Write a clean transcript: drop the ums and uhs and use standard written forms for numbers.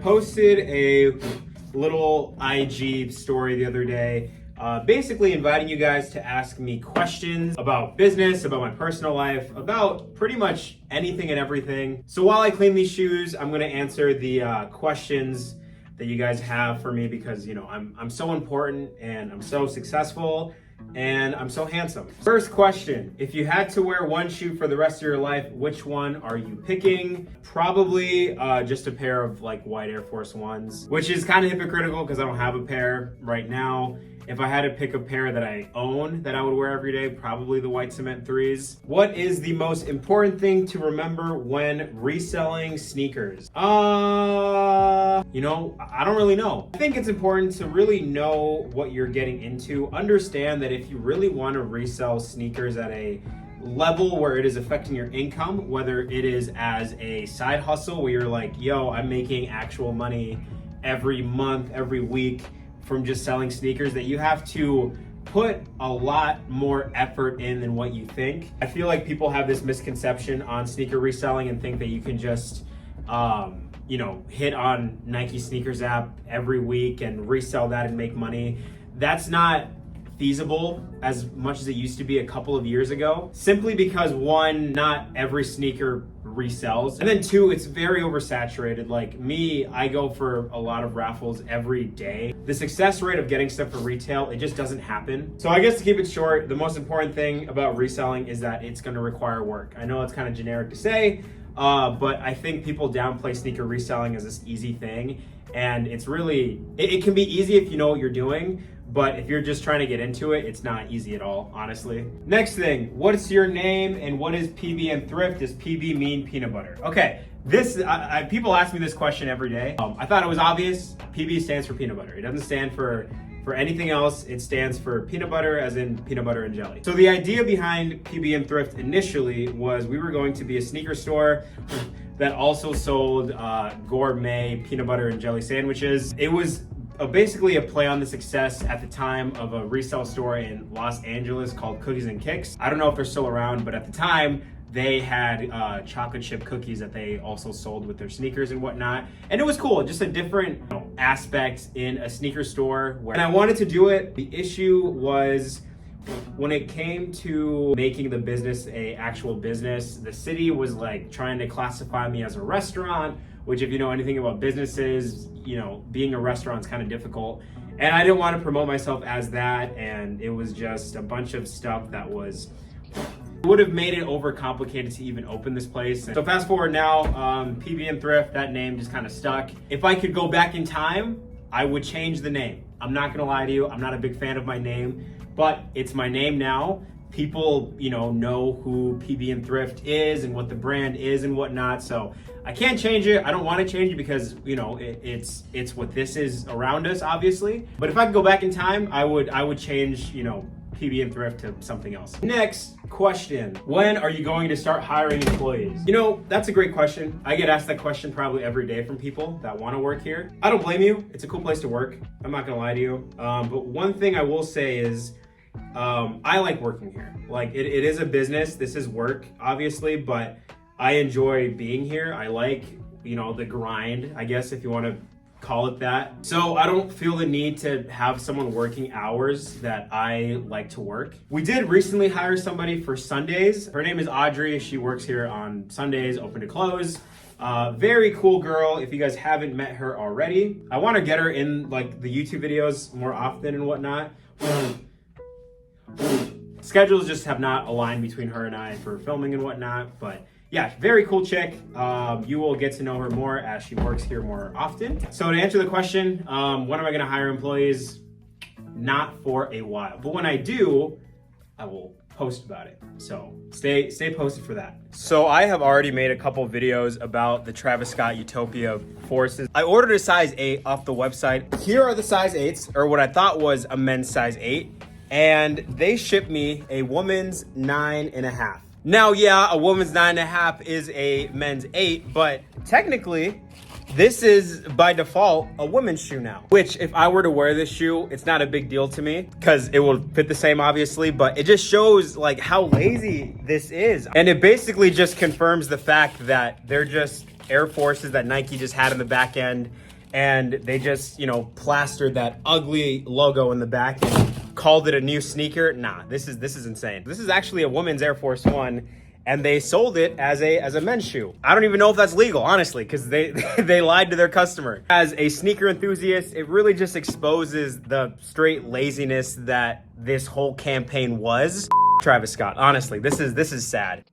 posted a little IG story the other day, basically inviting you guys to ask me questions about business, about my personal life, about pretty much anything and everything. So while I clean these shoes, I'm gonna answer the questions that you guys have for me because, you know, I'm so important and I'm so successful and I'm so handsome. First question, if you had to wear one shoe for the rest of your life, which one are you picking? Probably just a pair of like white Air Force Ones, which is kind of hypocritical because I don't have a pair right now. If I had to pick a pair that I own that I would wear every day, probably the white cement 3s. What is the most important thing to remember when reselling sneakers? You know, I don't really know. I think it's important to really know what you're getting into. Understand that if you really want to resell sneakers at a level where it is affecting your income, whether it is as a side hustle where you're like, yo, I'm making actual money every month, every week, from just selling sneakers, that you have to put a lot more effort in than what you think. I feel like people have this misconception on sneaker reselling and think that you can just, you know, hit on Nike sneakers app every week and resell that and make money. That's not feasible as much as it used to be a couple of years ago, simply because one, not every sneaker resells, and then two, it's very oversaturated. Like me, I go for a lot of raffles every day. The success rate of getting stuff for retail, it just doesn't happen. So I guess to keep it short, the most important thing about reselling is that it's going to require work. I know it's kind of generic to say, but I think people downplay sneaker reselling as this easy thing, and it's really, it can be easy if you know what you're doing, but if you're just trying to get into it, it's not easy at all, honestly. Next thing, what's your name and what is PB&Thrift? Does PB mean peanut butter? Okay, this, people ask me this question every day. I thought it was obvious. PB stands for peanut butter. It doesn't stand for anything else. It stands for peanut butter, as in peanut butter and jelly. So the idea behind PB&Thrift initially was we were going to be a sneaker store that also sold gourmet peanut butter and jelly sandwiches. It was basically a play on the success at the time of a resale store in Los Angeles called Cookies and Kicks. I don't know if they're still around, but at the time they had chocolate chip cookies that they also sold with their sneakers and whatnot. And it was cool, just a different, you know, aspect in a sneaker store. And I wanted to do it. The issue was when it came to making the business a actual business, the city was like trying to classify me as a restaurant, which if you know anything about businesses, you know, being a restaurant is kind of difficult. And I didn't want to promote myself as that. And it was just a bunch of stuff that would have made it overcomplicated to even open this place. So fast forward now, PB&Thrift, that name just kind of stuck. If I could go back in time, I would change the name. I'm not gonna lie to you, I'm not a big fan of my name, but it's my name now. People, you know who PB&Thrift is and what the brand is and whatnot. So I can't change it. I don't want to change it because, you know, it's what this is around us, obviously. But if I could go back in time, I would change, you know, PB&Thrift to something else. Next question. When are you going to start hiring employees? You know, that's a great question. I get asked that question probably every day from people that want to work here. I don't blame you. It's a cool place to work. I'm not gonna lie to you. But one thing I will say is, I like working here. Like it is a business. This is work, obviously, but I enjoy being here. I like, you know, the grind, I guess, if you want to call it that. So I don't feel the need to have someone working hours that I like to work. We did recently hire somebody for Sundays. Her name is Audrey. She works here on Sundays, open to close. Very cool girl. If you guys haven't met her already, I want to get her in like the YouTube videos more often and whatnot. Schedules just have not aligned between her and I for filming and whatnot, but yeah, very cool chick. You will get to know her more as she works here more often. So to answer the question, when am I gonna hire employees? Not for a while, but when I do, I will post about it. So stay posted for that. So I have already made a couple videos about the Travis Scott Utopia forces. I ordered a size 8 off the website. Here are the size 8s, or what I thought was a men's size 8. And they shipped me a woman's 9.5. Now, yeah, a woman's 9.5 is a men's 8, but technically, this is by default a women's shoe now. Which, if I were to wear this shoe, it's not a big deal to me because it will fit the same, obviously. But it just shows like how lazy this is, and it basically just confirms the fact that they're just Air Forces that Nike just had in the back end, and they just, you know, plastered that ugly logo in the back and called it a new sneaker. Nah, this is insane. This is actually a women's Air Force One, and they sold it as a men's shoe. I don't even know if that's legal, honestly, because they lied to their customer. As a sneaker enthusiast, it really just exposes the straight laziness that this whole campaign was. Travis Scott, honestly, this is sad.